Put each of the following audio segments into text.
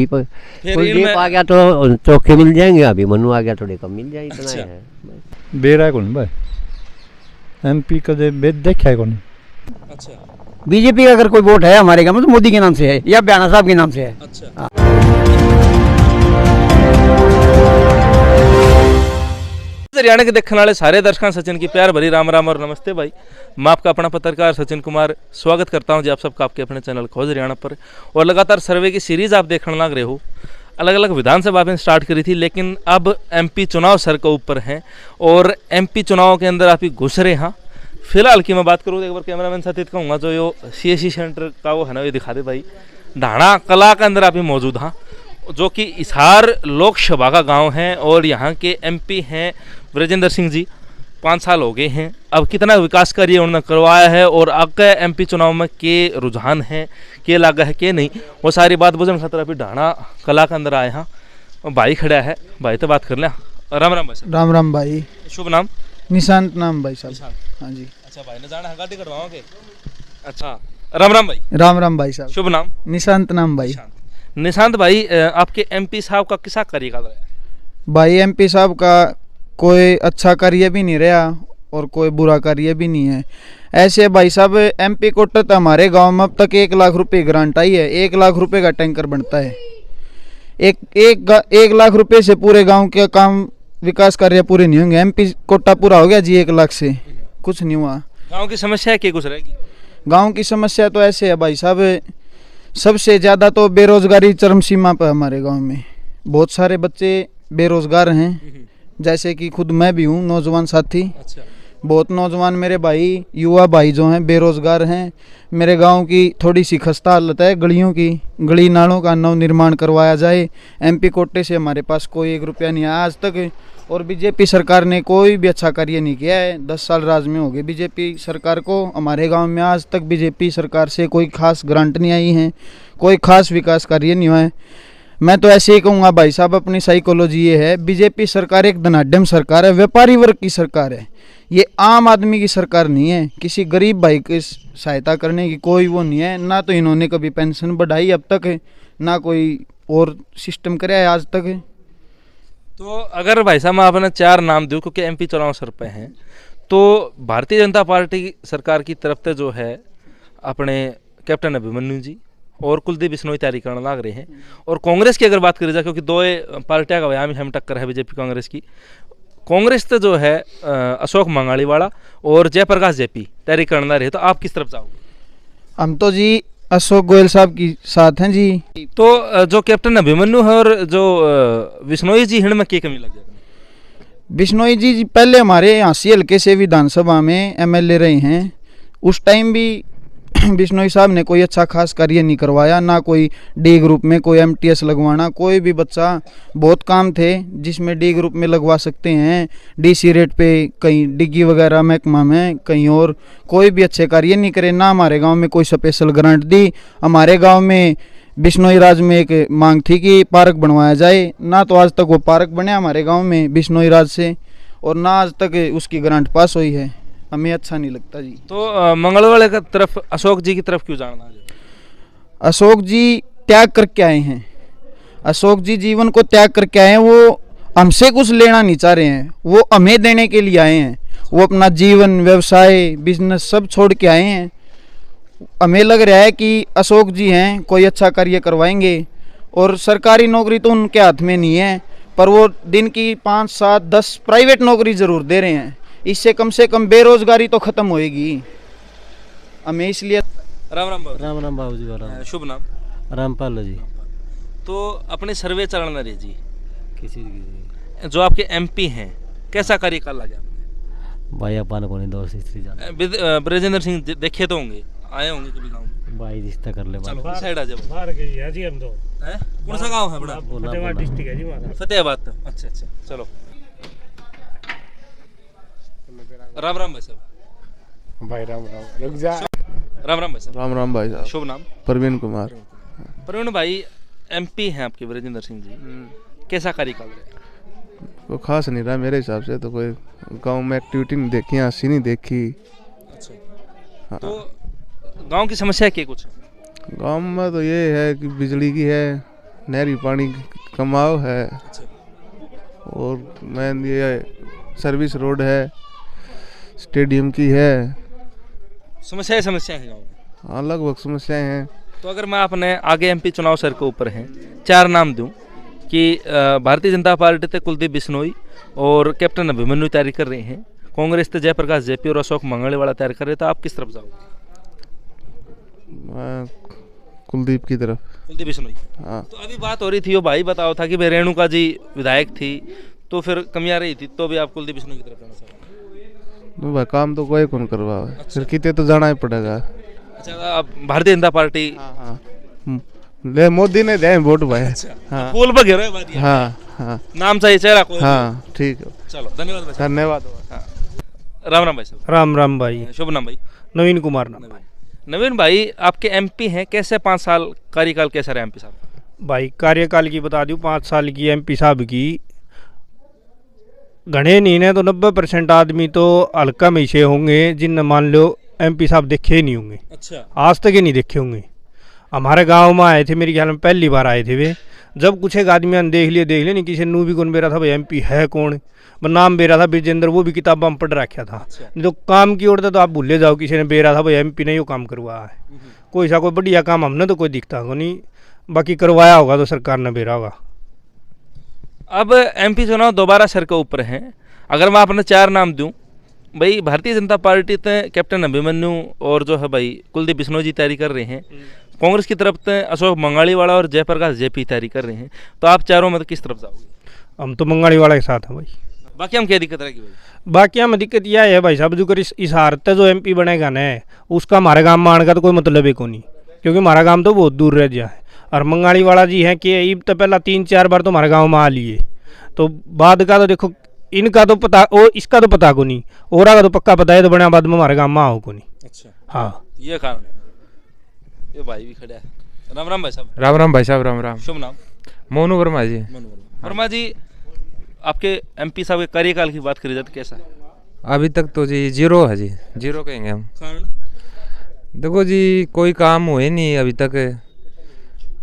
कुलदीप आ गया तो चौके मिल जाएंगे, अभी मनु आ गया थोड़े कम मिल जाए, इतना अच्छा। है। बेरा कौन भाई एमपी कदे देखा है कौन। अच्छा बीजेपी का अगर कोई वोट है हमारे गांव में तो मोदी के नाम से है या बयाना साहब के नाम से है। अच्छा। हरियाणा के देखने वाले सारे दर्शकों सचिन की प्यार भरी राम राम और नमस्ते भाई। मैं आपका अपना पत्रकार सचिन कुमार स्वागत करता हूं जी आप सबका आपके अपने चैनल खोज हरियाणा पर। और लगातार सर्वे की सीरीज आप देखने लग रहे हो। अलग अलग विधानसभा में स्टार्ट करी थी, लेकिन अब एमपी चुनाव सर के ऊपर हैं और एमपी चुनाव के अंदर आप ही घुस रहे हैं। फिलहाल की मैं बात करूँ, एक बार कैमरामैन साथी कहूँगा जो यो CSC सेंटर का वो है ना, ये दिखा दे भाई। ढाणा कला के अंदर आप ही मौजूद हाँ, जो कि इसार लोकसभा का गांव है और यहाँ के MP हैं ब्रजेंद्र सिंह जी। 5 साल हो गए हैं, अब कितना विकास कार्य उन्होंने करवाया है और आगे MP चुनाव में के रुझान है, के लागा है के नहीं, वो सारी बात बुझन खातर अभी ढाणा कला के अंदर आए हैं। भाई खड़ा है, भाई तो बात कर लिया। राम राम भाई साहब। राम राम भाई। शुभ नाम? निशांत नाम भाई साहब। हाँ जी। अच्छा भाई ने जाना है गाड़ी कटवाओगे? अच्छा राम राम भाई। राम राम भाई साहब। शुभ नाम? निशांत नाम भाई। निशांत भाई, आपके MP साहब का किसा कार्य कर रहा है? भाई MP साहब का कोई अच्छा कार्य भी नहीं रहा और कोई बुरा कार्य भी नहीं है। ऐसे भाई साहब MP कोटा तो हमारे गांव में अब तक 1 लाख रुपए ग्रांट आई है। 1 लाख रुपए का टैंकर बनता है। एक लाख रुपए से पूरे गांव के काम विकास कार्य पूरे नहीं होंगे। MP कोटा पूरा हो गया जी 1 लाख से कुछ नहीं हुआ। गांव की समस्या है क्या कुछ रहेगी? गांव की समस्या तो ऐसे है भाई साहब, सबसे ज़्यादा तो बेरोजगारी चरम सीमा पर हमारे गांव में। बहुत सारे बच्चे बेरोजगार हैं, जैसे कि खुद मैं भी हूं नौजवान साथी। अच्छा। बहुत नौजवान मेरे भाई युवा भाई जो हैं बेरोजगार हैं। मेरे गांव की थोड़ी सी खस्ता हालत है, गलियों की गली नालों का नव निर्माण करवाया जाए। MP कोटे से हमारे पास कोई 1 रुपया नहीं आया आज तक और बीजेपी सरकार ने कोई भी अच्छा कार्य नहीं किया है। 10 साल राज में हो गए बीजेपी सरकार को। हमारे गांव में आज तक बीजेपी सरकार से कोई खास ग्रांट नहीं आई है, कोई खास विकास कार्य नहीं हुआ है। मैं तो ऐसे ही कहूँगा भाई साहब, अपनी साइकोलॉजी ये है, बीजेपी सरकार एक धनाढ्य सरकार है, व्यापारी वर्ग की सरकार है। ये आम आदमी की सरकार नहीं है। किसी गरीब भाई की सहायता करने की कोई वो नहीं है। ना तो इन्होंने कभी पेंशन बढ़ाई अब तक, ना कोई और सिस्टम कराया है आज तक। तो अगर भाई साहब मैं आपने 4 नाम दूँ, क्योंकि MP चुनाव सर पे हैं, तो भारतीय जनता पार्टी की सरकार की तरफ से जो है अपने कैप्टन अभिमन्यु जी और कुलदीप बिश्नोई तैयारी करने लग रहे हैं। और कांग्रेस की अगर बात करी जाए, क्योंकि 2 पार्टियां का व्यायाम हम टक्कर है बीजेपी कांग्रेस की। कांग्रेस तो जो है अशोक मंगाली वाला और जयप्रकाश JP तैयारी करना रहे, तो आप किस तरफ जाओगे? हम तो जी अशोक गोयल साहब की साथ हैं जी। तो जो कैप्टन अभिमन्यु है और जो बिश्नोई जी हिंड में क्या कमी लग जाएगी? बिश्नोई जी पहले हमारे यहाँ से हल्के से विधानसभा में MLA रहे हैं। उस टाइम भी बिश्नोई साहब ने कोई अच्छा खास कार्य नहीं करवाया, ना कोई D ग्रुप में कोई MTS लगवाना। कोई भी बच्चा, बहुत काम थे जिसमें D ग्रुप में लगवा सकते हैं, DC रेट पे, कहीं डिग्गी वगैरह महकमा में, कहीं और कोई भी अच्छे कार्य नहीं करे। ना हमारे गांव में कोई स्पेशल ग्रांट दी। हमारे गांव में बिश्नोई राज में एक मांग थी कि पार्क बनवाया जाए, ना तो आज तक वो पार्क बने हमारे गाँव में बिश्नोई राज से, और ना आज तक उसकी ग्रांट पास हुई है। हमें अच्छा नहीं लगता जी। तो मंगलवाड़े की तरफ अशोक जी की तरफ क्यों जाना है? अशोक जी त्याग करके आए हैं। अशोक जी जीवन को त्याग करके आए हैं। वो हमसे कुछ लेना नहीं चाह रहे हैं, वो हमें देने के लिए आए हैं। वो अपना जीवन, व्यवसाय, बिजनेस सब छोड़ के आए हैं। हमें लग रहा है कि अशोक जी हैं कोई अच्छा कार्य करवाएंगे। और सरकारी नौकरी तो उनके हाथ में नहीं है, पर वो दिन की 5, 7, 10 प्राइवेट नौकरी ज़रूर दे रहे हैं। इससे कम से कम बेरोजगारी तो खत्म होएगी। हमें इसलिए राम राम बाबू। राम राम बाबू जी। शुभ नाम? रामपाल जी। तो अपने सर्वे चरण रहे जी, किसी की जो आपके MP हैं, कैसा कार्य कर लगे भाई अपन को नहीं दोस्त स्त्री जान ब्रजेंद्र सिंह देखे तो होंगे, आए होंगे कभी गाँव में? भाई रिश्ता कर ले। चलो साइड आ जाओ। बाहर गई है जी हम तो। हैं? कौन सा गांव है बड़ा? फतेहाबाद डिस्ट्रिक्ट है जी हमारा। फतेहाबाद। अच्छा अच्छा, चलो। राम राम भाई साहब। भाई राम राम। रुक जा। राम राम भाई साहब। राम राम भाई साहब। शुभ नाम? प्रवीण कुमार। प्रवीण भाई, MP हैं आपके ब्रजेंद्र सिंह जी, कैसा कार्य कर रहे हैं? कोई खास नहीं रहा मेरे हिसाब से तो। कोई गांव में एक्टिविटी नहीं देखी, हंसी नहीं देखी। अच्छा। हाँ। तो गांव की समस्या क्या कुछ? गांव में तो ये है कि बिजली की है, नहरी पानी कमाओ है, और मेन ये सर्विस रोड है, स्टेडियम की है। समस्याएं हैं गाँव में। हाँ, लगभग समस्याएं हैं। तो अगर मैं अपने आगे एमपी चुनाव सर के ऊपर हैं, 4 नाम दूं कि भारतीय जनता पार्टी से कुलदीप बिश्नोई और कैप्टन अभिमन्यु तैयारी कर रहे हैं, कांग्रेस से जयप्रकाश जेपी और अशोक मंगले वाला तैयार कर रहे, तो आप किस तरफ जाओगे? मैं कुलदीप की तरफ। कुलदीप बिश्नोई। हाँ, तो अभी बात हो रही थी, वो भाई बताओ था कि भाई रेणुका जी विधायक थी तो फिर कमियां रही थी, तो भी आप कुलदीप बिश्नोई की तरफ जाना चाहोगे? तो भाई काम तो कोई कौन करवा, फिर कितने तो जाना ही पड़ेगा। अच्छा, आप भारतीय जनता पार्टी। हाँ, ले मोदी ने दे वोट भाई। हाँ फूल पर घेरो है बात ये। हाँ हाँ नाम चाहिए चेहरा कोई। हाँ, ठीक है, चलो धन्यवाद भाई साहब। धन्यवाद। राम राम भाई साहब। राम राम भाई। शुभ नाम भाई? नवीन कुमार नाम। नवीन भाई, आपके एमपी हैं, कैसे 5 साल कार्यकाल कैसा रहा एमपी साहब? भाई कार्यकाल की बता दूं, 5 साल की एमपी साहब की गणे नहीं ने तो 90% आदमी तो हल्का में से होंगे जिन मान लो एमपी साहब देखे ही नहीं होंगे। अच्छा। आज तक ही नहीं देखे होंगे। हमारे गांव में आए थे, मेरे ख्याल में पहली बार आए थे वे। जब कुछ एक आदमी ने देख लिए नहीं, किसी नू भी कौन बेरा था भाई एमपी है कौन, नाम बेरा था विजेंद्र, वो भी किताब में पढ़ रखा था। नहीं तो काम की ओर तो आप भूले जाओ, किसी ने बेरा था भाई एमपी ने यो काम करवाया है। कोई सा कोई बढ़िया काम हमने तो कोई दिखता को नहीं, बाकी करवाया होगा तो सरकार ने बेरा होगा। अब एमपी चुनाव दोबारा सर के ऊपर हैं, अगर मैं अपने 4 नाम दूं, भाई भारतीय जनता पार्टी से कैप्टन अभिमन्यु और जो है भाई कुलदीप बिश्नोई जी तैयारी कर रहे हैं, कांग्रेस की तरफ से अशोक मंगाली वाला और जयप्रकाश जेपी तैयारी कर रहे हैं, तो आप चारों में तो किस तरफ जाओगे? हम तो मंगाड़ी वाला के साथ हैं भाई। बाकी हम क्या दिक्कत रहेगी भाई? बाकी हमें दिक्कत यह है भाई साहब, जो कर इस हारते जो एमपी बनेगा ना, उसका हमारे गांव में आने का तो कोई मतलब ही को नहीं, क्योंकि हमारा गांव तो बहुत दूर रह गया है। और मंगाड़ी वाला जी है कि ईब तो पहला 3-4 बार तो हमारे गांव में आ लिए, तो बाद का तो देखो इनका तो पता, ओ इसका तो पता को नहीं, ओरा का तो पक्का पता है, तो बने बाद में हमारे गांव में आओ को नहीं। अच्छा, हाँ, ये कारण है। ये भाई भी खड़ा है। राम राम भाई साहब। राम राम भाई साहब। राम राम। शुभ नाम? मोनू वर्मा जी। वर्मा जी, आपके एमपी साहब के कार्यकाल की बात करी जाए तो कैसा है? अभी तक तो जी 0 है जी, 0 कहेंगे हम। कारण? देखो जी, कोई काम हुए नहीं अभी तक,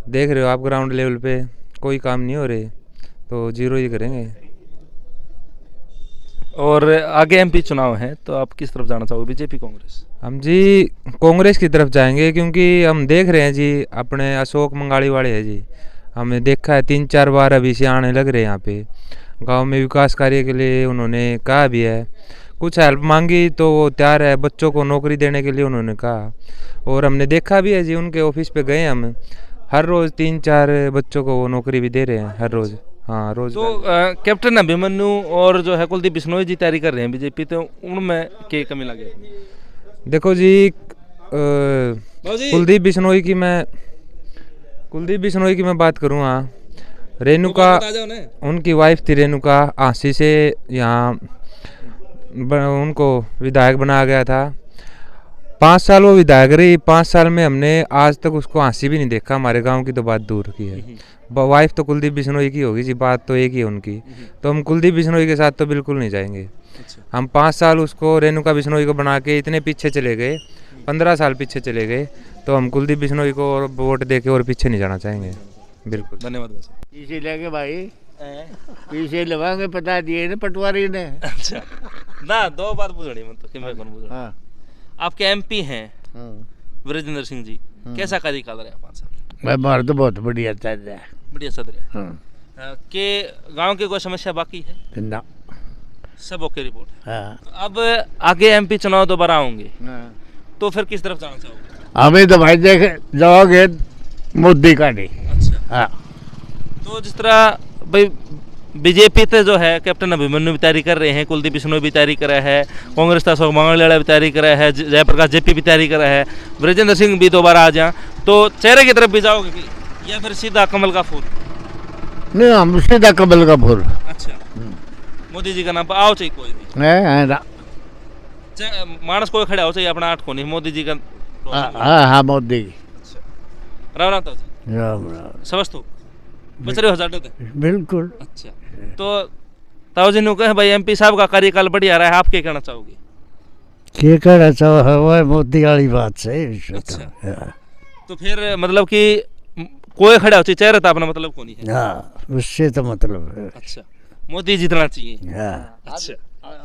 देख रहे हो आप ग्राउंड लेवल पे कोई काम नहीं हो रहे, तो 0 ही करेंगे। और आगे एमपी चुनाव है, तो आप किस तरफ जाना चाहोगे, बीजेपी कांग्रेस? हम जी कांग्रेस की तरफ जाएंगे, क्योंकि हम देख रहे हैं जी अपने अशोक मंगाड़ी वाले हैं जी, हमने देखा है 3-4 बार अभी से आने लग रहे हैं यहाँ पे। गांव में विकास कार्य के लिए उन्होंने कहा भी है, कुछ हेल्प मांगी तो वो तैयार है, बच्चों को नौकरी देने के लिए उन्होंने कहा, और हमने देखा भी है जी, उनके ऑफिस पे गए हम, हर रोज़ 3-4 बच्चों को वो नौकरी भी दे रहे हैं हर रोज़। हाँ, रोज़। तो कैप्टन अभिमन्यु और जो है कुलदीप बिश्नोई जी तैयारी कर रहे हैं बीजेपी, तो उनमें क्या कमी लगी अपनी? देखो जी, कुलदीप बिश्नोई की मैं बात करूँ, हाँ, रेणुका उनकी वाइफ थी, रेणुका आंसी से यहाँ उनको विधायक बनाया गया था। 5 साल वो विधायक रही, 5 साल में हमने आज तक उसको आंसी भी नहीं देखा, हमारे गांव की तो बात दूर की है। वाइफ तो कुलदीप बिश्नोई की होगी जी, बात तो एक ही है उनकी, तो हम कुलदीप बिश्नोई के साथ तो बिल्कुल नहीं जाएंगे। हम 5 साल उसको रेणुका बिश्नोई को बना के इतने पीछे चले गए, 15 साल पीछे चले गए, तो हम कुलदीप बिश्नोई को और वोट दे के और पीछे नहीं जाना चाहेंगे। बिल्कुल। धन्यवाद। पीछे लेंगे भाई, पीछे लगाएंगे, पता दिए ना पटवारी ने। अच्छा ना, 2 बात पूछ रही मतलब कि मैं कौन पूछ रहा? आपके एमपी हैं वीरेंद्र सिंह जी, कैसा कार्यकाल रहा 5 साल? भाई मार तो बहुत बढ़िया चल रहा है, बढ़िया सद रहा है। के गांव की कोई समस्या बाकी है ना? सब ओके रिपोर्ट है। अब आगे एमपी चुनाव दोबारा होंगे, तो फिर किस तरफ जाना चाहोगे? हमें तो भाई देख जाओगे मोदी का नहीं। अच्छा। हाँ, तो जिस तरह भाई बीजेपी से जो है कैप्टन अभिमन्यु भी तैयारी कर रहे हैं, कुलदीप बिश्नोई भी तैयारी कर रहा है, कांग्रेस का अशोक मंगले भी तैयारी कर रहा है, जयप्रकाश जेपी भी तैयारी कर रहा है, वीरेंद्र सिंह भी दोबारा आ जाए, तो चेहरे की तरफ भी जाओगे कि या फिर सीधा कमल का फूल? नहीं, हम सीधा कमल का फूल। अच्छा, मोदी जी का नाम आओ चाहिए कोई भी मानस कोई खड़ा हो चाहिए अपना 8 कोनी मोदी जी का। हाँ, मोदी। राम राम ताऊ, राम राम। समझ तो बच रहे हो जाते बिल्कुल। अच्छा, तो ताऊ जी ने कहा भाई एमपी साहब का कार्यकाल बढ़िया रहा है, आप क्या कहना चाहोगे? क्या कहना चाहो, मोदी वाली बात से। अच्छा, तो फिर मतलब कि कोई खड़ा हो चाहिए चेहरा था अपना मतलब कौन है? हाँ उससे तो मतलब है। अच्छा मोदी जीतना चाहिए। हाँ अच्छा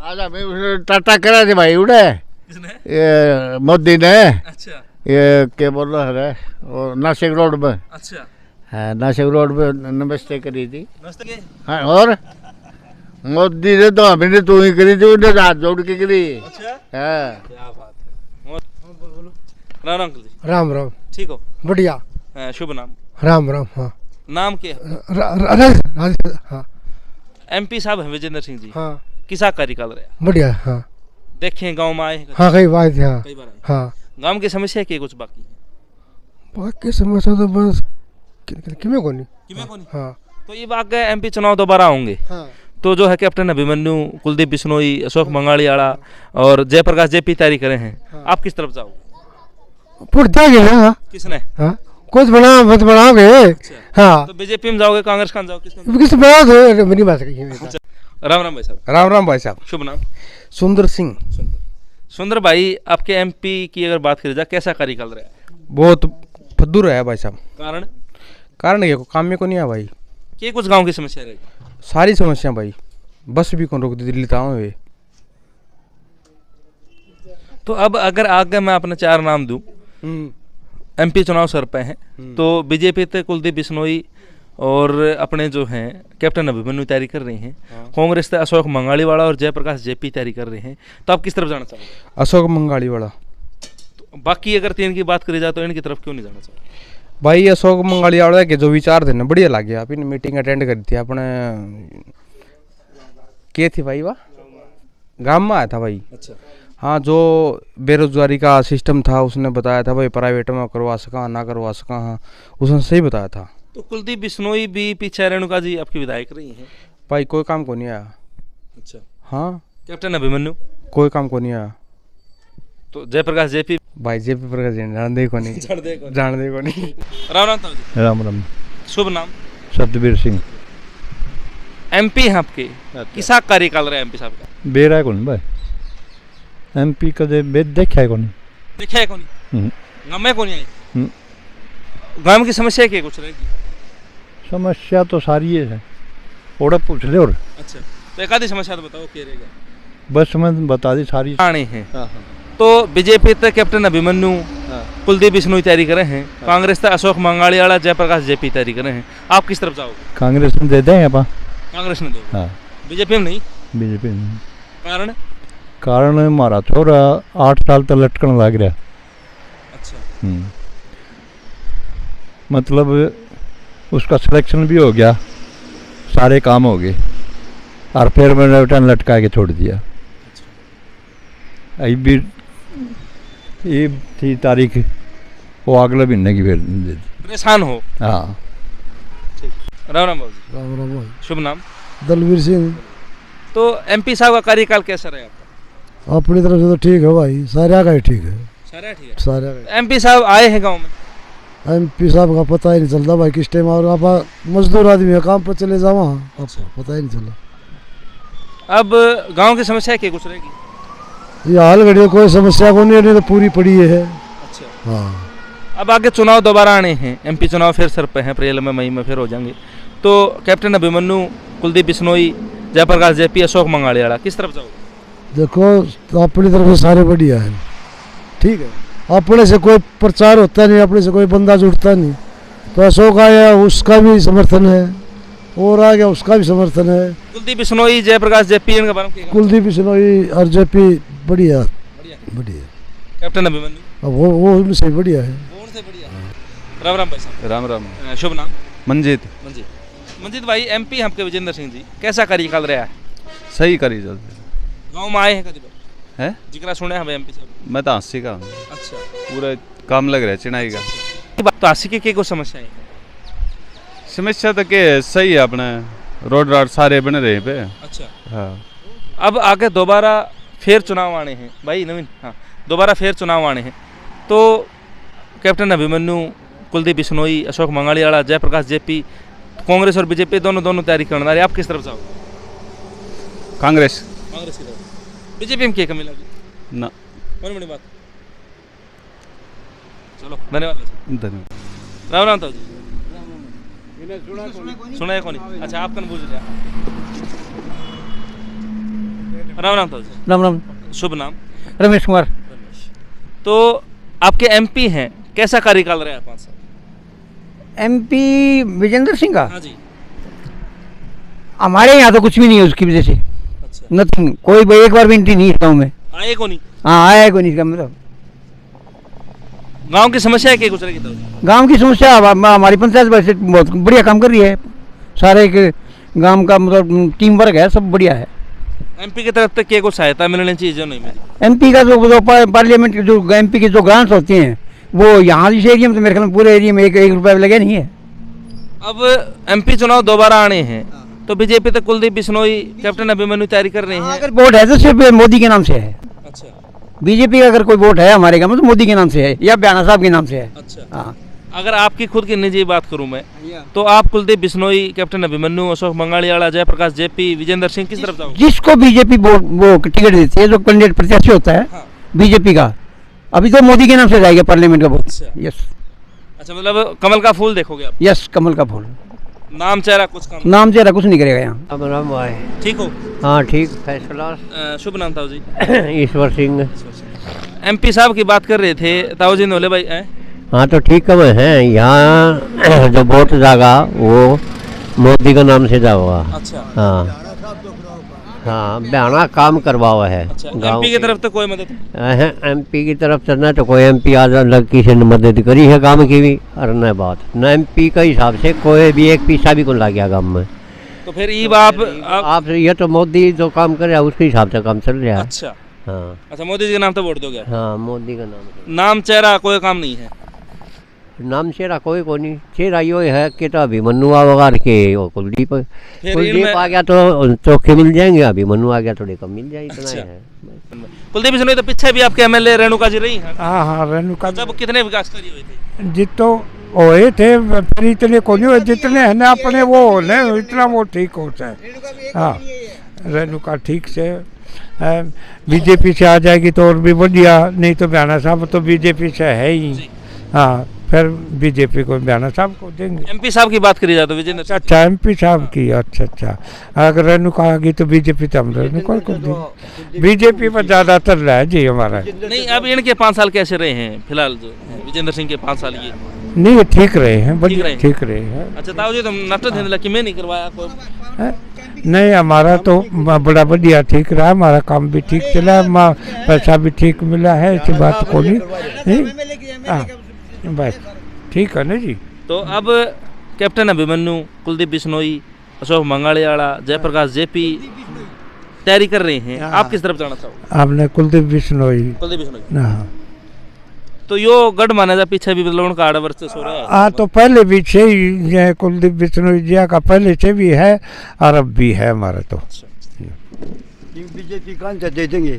आजा मैं उसे टाटा करा थे भाई उड़े किसने? ये मोदी ने अच्छा ये क्या बोल रहा है वो नासिक रोड में। अच्छा हाँ नासिक रोड में नमस्ते करी थी। नमस्ते के? हाँ और मोदी ने तो हमें तू ही करी थी उन्हें हाथ जोड़ के करी। अच्छा हाँ क्या बात है। बोलो राम राम अंकल जी। राम राम ठीक हो? बढ़िया शुभ नाम? राम राम हाँ नाम क्या है? हाँ MP साहब हैं विजेंद्र सिंह जी। हाँ किसा कार्यकाल रहा? बढ़िया हाँ देखे गांव में आए हैं? हाँ कई बात हाँ कई बार आए। हाँ गांव की समस्या के कुछ बाकी है? बाकी समस्या तो बस किमें कोनी किमें कोनी? हाँ तो ये बात है MP चुनाव दोबारा होंगे हाँ तो जो है कैप्टन अभिमन्यु, कुलदीप बिश्नोई, अशोक मंगाड़ियाला और जयप्रकाश JP तैयारी करे हैं। आप किस तरफ जाओगे? पुट जाएंगे ना किसने? हाँ कुछ बना मत बनाओगे हाँ तो BJP में जाओगे, कांग्रेस खान जाओगे, किसमें? किस बना दो मेरी बात कही राम राम भाई साहब। राम राम भाई साहब शुभ नाम? सुंदर सिंह सुंदर भाई आपके MP की अगर बात करी जाए कैसा कार्यकाल रहा है? बहुत फद्दू रहा है भाई साहब कारण कारण ये काम में को नहीं है भाई के कुछ गांव की समस्या रहेगी? सारी समस्या भाई बस भी कौन रोक दी दिल्ली ताऊ वे तो अब अगर आगे मैं अपने 4 नाम दूं MP चुनाव सर पे हैं तो BJP ते कुलदीप बिश्नोई और अपने जो हैं कैप्टन अभिमन्यु तैयारी कर रहे हैं। कांग्रेस से अशोक मंगाड़ीवाला और जयप्रकाश JP तैयारी कर रहे हैं। तो आप किस तरफ जाना चाहोगे? अशोक मंगाड़ी वाला तो बाकी अगर 3 की बात करी जाए तो इनकी तरफ क्यों नहीं जाना चाहोगे? भाई अशोक मंगाड़ी वाला के जो विचार थे ना बढ़िया लगे आप इन मीटिंग अटेंड करी थी अपने के थी भाई वाह गांव में आया था भाई। अच्छा हाँ जो बेरोजगारी का सिस्टम था उसने बताया था भाई प्राइवेट में करवा सका ना करवा सका हाँ उसने सही बताया था। तो कुलदीप बिश्नोई भी पीछे रेणुका जी आपकी विधायक रही हैं। भाई कोई काम को नहीं आया। अच्छा हाँ कैप्टन अभिमन्यु कोई काम को नहीं आया। तो जयप्रकाश JP भाई JP प्रकाश जान दे को नहीं जान दे को नहीं। राम राम ताऊ जी। राम राम। शुभ नाम? सतबीर सिंह। MP हैं आपके किसा कार्यकाल रहा है MP साहब का? बेरा कौन भाई MP कदे बेद देखा है कौन? देखा है कौन? गमे कौन आई? गांव की समस्या क्या कुछ रहेगी? समस्या तो सारी है और पूछ ले और अच्छा तो एक आधी समस्या तो बताओ क्या रहेगा? बस मैं बता दी सारी आने हैं। तो BJP ते कैप्टन अभिमन्यु, कुलदीप बिश्नोई तैयारी करे हैं। कांग्रेस ते अशोक मंगाड़ीवाला, जयप्रकाश JP तैयारी करे हैं। आप किस तरफ जाओगे? कांग्रेस में दे दें अपन। कांग्रेस में दोगे? हाँ BJP में नहीं? BJP में। कारण? कारण हमारा छोरा 8 साल तक लटकन लग रहा। अच्छा मतलब उसका सिलेक्शन भी हो गया, सारे काम हो गए और फिर मैंने रिटर्न लटका के छोड़ दिया। अभी भी ये थी तारीख वो अगले महीने की फिर दे दी। परेशान हो? हाँ राम राम बाबू जी। राम राम भाई शुभ नाम? दलवीर सिंह। तो MP साहब का कार्यकाल कैसा रहा आपका? अपनी तरफ से तो ठीक है भाई सारे का ही ठीक है सारा ठीक है। सारे MP साहब आए हैं गांव में? MP साहब का पता ही नहीं चलता भाई किस टाइम और आप मजदूर आदमी है काम पर चले जावा पता ही नहीं चला। अब गांव की समस्या क्या कुछ रहेगी? ये हाल घड़ी कोई समस्या को नहीं तो पूरी पड़ी है। अच्छा हाँ अब आगे चुनाव दोबारा आने हैं। MP चुनाव फिर सर पे हैं, अप्रैल में मई में फिर हो जाएंगे। तो कैप्टन अभिमन्यु, कुलदीप बिश्नोई, जयप्रकाश JP, अशोक मंगाड़ीवाला किस तरफ जाओगे? देखो अपनी तरफ से सारे बढ़िया है ठीक है। अपने से कोई प्रचार होता नहीं, अपने से कोई बंदा जुड़ता नहीं। तो अशोक आया उसका भी समर्थन है और आ गया उसका भी समर्थन है। कुलदीप बिश्नोई, जयप्रकाश JP इनके बारे में क्या? कुलदीप बिश्नोई और JP बढ़िया बढ़िया। कैप्टन अभिमन्यु अब वो उनसे बढ़िया है। उनसे बढ़िया। राम राम भाई साहब। राम राम। शुभ नाम? मंजीत। मंजीत भाई MP आपके विजेंद्र सिंह जी कैसा कार्यकाल रहा है? सही करी चलते गांव में आए हैं कभी है जिक्र सुने हैं MP साहब? मैं तो 80 का हूँ। अच्छा पूरा काम लग रहा है चिनाई का। तो 80 के कुछ समस्या है? समस्या तो क्या सही है अपने रोड राड सारे बने रहे पे। अच्छा हाँ अब आगे दोबारा फिर चुनाव आने हैं भाई नवीन। हाँ दोबारा फिर चुनाव आने हैं तो कैप्टन अभिमन्यु, कुलदीप बिश्नोई, अशोक मंगाड़ीवाला, जयप्रकाश JP, कांग्रेस और BJP दोनों तैयारी करने वाले। आप किस तरफ जाओगे? कांग्रेस। कांग्रेस की तरफ। BJP में क्या कमी लगी? ना कौन बड़ी बात? चलो धन्यवाद। धन्यवाद। राम राम ताऊ जी। सुना है कौन? अच्छा आप कन पूछ रहे? राम राम ताऊ जी। राम राम। शुभ नाम? रमेश कुमार। तो आपके एमपी हैं, कैसा कार्यकाल रहा है 5 साल? MP विजेंद्र सिंह का हाँ जी। हमारे यहाँ तो कुछ भी नहीं है उसकी वजह से, अच्छा, नथिंग। कोई एक बार भी एंट्री नहीं है गाँव में। आए को नहीं? हाँ आया है कोई नहीं इसका मतलब। गांव की समस्या है क्या गुजरेगी ताऊ जी? गांव की समस्या हमारी पंचायत वैसे बहुत बढ़िया काम कर रही है। सारे के गांव का मतलब टीम वर्क है, सब बढ़िया है। एमपी की तरफ तक क्या कुछ सहायता मिलनी चाहिए जो नहीं मिली? MP का जो पार्लियामेंट के जो MP के जो ग्रांट्स होते हैं वो यहाँ इस एरिया में तो मेरे ख्याल में पूरे एरिया में एक रुपया लगे नहीं है। अब एमपी चुनाव दोबारा आने हैं तो बीजेपी तो कुलदीप बिश्नोई, कैप्टन अभिमन्यु तैयारी कर रहे हैं। अगर वोट है तो सिर्फ मोदी के नाम से है। अच्छा बीजेपी का अगर कोई वोट है हमारे गाँव में तो मोदी के नाम से है या बयाना साहब के नाम से है। अच्छा। हाँ। अगर आपकी खुद की निजी बात करूं मैं तो आप कुलदीप बिश्नोई, कैप्टन अभिमन्यु, अशोक मंगाड़ियाला, जयप्रकाश JP, विजेंद्र सिंह किस तरफ जाओगे? जिसको बीजेपी वो टिकट देती है, जो कैंडिडेट प्रत्याशी होता है हाँ। बीजेपी का, अभी तो मोदी के नाम से जाएगा पार्लियामेंट का वोट। अच्छा। यस अच्छा, मतलब कमल का फूल देखोगे आप? यस, कमल का फूल। नाम चेहरा कुछ काम? नाम चेहरा कुछ नहीं करेगा यहाँ। राम भाई। ठीक हो? हाँ ठीक, फर्स्ट क्लास। शुभ नाम ताऊ जी? ईश्वर सिंह। MP साहब की बात कर रहे थे ताऊ जी नोले भाई। हाँ तो ठीक है, यहाँ जो वोट जागा वो मोदी का नाम से जाओगा। अच्छा। हाँ हाँ, बयाना काम करवाओ है। अच्छा, गाँव MP की तरफ तो कोई मदद? MP की तरफ से न तो कोई MP आज अलग किसी ने मदद करी है गाँव की भी, और न बात न MP के हिसाब से कोई भी एक पैसा भी को ला गया गाँव में। तो फिर ये आप ये तो मोदी जो काम कर रहा है उसके हिसाब से काम चल रहा है। अच्छा। हाँ। अच्छा, मोदी जी के नाम तो वोट दोगे? हाँ मोदी का नाम। नाम चेहरा कोई काम नहीं है? नाम चेहरा कोई को नहीं, चेहरा यो है कि तो अभिमन्यु वगैरह के वो कुलदीप आ गया तो चौके मिल जाएंगे, अभिमन्यु आ गया थोड़े कम मिल जाए, इतना अच्छा। ही है। कुलदीप बिश्नोई तो पीछे भी आपके MLA रेणुका जी रही हैं। हाँ हाँ रेणुका जब कितने विकास कार्य हुए थे? जितो हुए थे फिर इतने को नहीं हुए जितने है ना अपने वो नहीं, इतना वो ठीक होता है। हाँ रेणुका ठीक से बीजेपी से आ जाएगी तो और भी बढ़िया, नहीं तो बयाना साहब तो बीजेपी से है ही। हाँ फिर बीजेपी को बयाना साहब को देंगे। MP साहब की बात करी जाए तो विजेंद्र सिंह। अच्छा MP साहब की। अच्छा अच्छा, अगर रेणुका आ गई तो बीजेपी तो हम रेणुका को देंगे। बीजेपी पर ज़्यादातर रहा है जी हमारा। नहीं, अब इनके 5 साल कैसे रहे हैं फिलहाल जो विजेंद्र सिंह के 5 साल ये? नहीं ठीक रहे हैं, बढ़िया ठीक रहे हैं। अच्छा ताऊ जी, तुम नाटक धंधला कि मैं नहीं करवाया कोई? नहीं हमारा तो बड़ा बढ़िया ठीक रहा, हमारा काम भी ठीक चला, पैसा भी ठीक मिला है, ऐसी बात को नहीं। हाँ बस ठीक है ना जी। तो अब कैप्टन अभिमन्यु, कुलदीप बिश्नोई, अशोक मंगाड़ियाला, जयप्रकाश JP तैयारी कर रहे हैं, आप किस तरफ जाना चाहोगे? आपने कुलदीप बिश्नोई। कुलदीप बिश्नोई। हाँ तो यो गढ़ माना जा पीछे भी मतलब उनका 8 वर्ष से सो रहा है। हाँ तो पहले भी से ही ये कुलदीप बिश्नोई जी का पहले से भी है और अब भी है हमारा। तो बीजेपी कौन दे देंगे,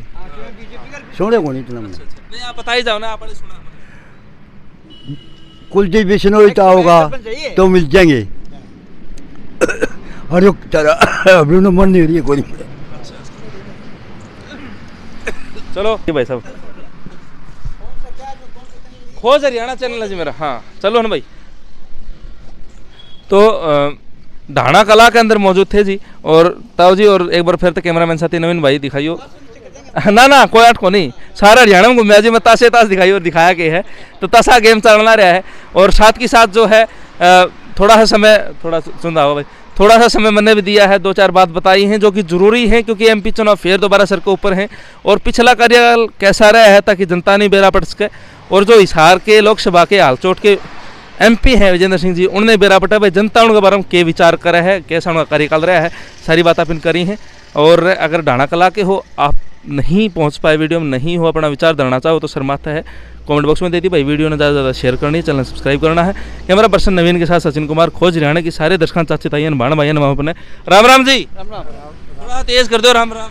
सोने को नहीं इतना। नहीं आप बता ही जाओ ना, आपने सुना। कुलदीप बिश्नोई तो होगा तो मिल जाएंगे। हर एक तरह मन नहीं रही है कोई। चलो भाई साहब, खोज हरियाणा चैनल है जी मेरा। हाँ चलो ना भाई। तो ढाणा कला के अंदर मौजूद थे जी और ताऊ जी, और एक बार फिर तो कैमरामैन साथी नवीन भाई दिखाइयो। ना ना कोई आठ को नहीं, सारा हरियाणा में घूमया जी, मैं ताशे ताश दिखाई और दिखाया के है तो तसा गेम चलना रहा है। और साथ के साथ जो है थोड़ा सा समय, थोड़ा सुन रहा हो भाई, थोड़ा सा समय मैंने भी दिया है, 2-4 बात बताई हैं जो कि जरूरी है, क्योंकि MP चुनाव फिर दोबारा सर के ऊपर हैं और पिछला कार्यकाल कैसा रहा है ताकि जनता नहीं बेरा पट सके। और जो हिसार के लोकसभा के हालचोट के MP हैं विजेंद्र सिंह जी, उन्होंने बेरा पटा भाई जनता उनके बारे में के विचार करा है, कैसा उनका कार्यकाल रहा है, सारी बात अपन करी हैं। और अगर ढाणा कला के हो, आप नहीं पहुंच पाए वीडियो में, नहीं हो अपना विचार देना चाहो तो शर्माता है, कमेंट बॉक्स में दे दी भाई। वीडियो ने ज़्यादा से ज़्यादा शेयर करनी है, चैनल सब्सक्राइब करना है। कैमरा पर्सन नवीन के साथ सचिन कुमार, खोज हरियाणा की सारे दर्शकों चाची ताइयन बाण भाई नवा अपने राम राम जी। थोड़ा तेज कर दो। राम राम।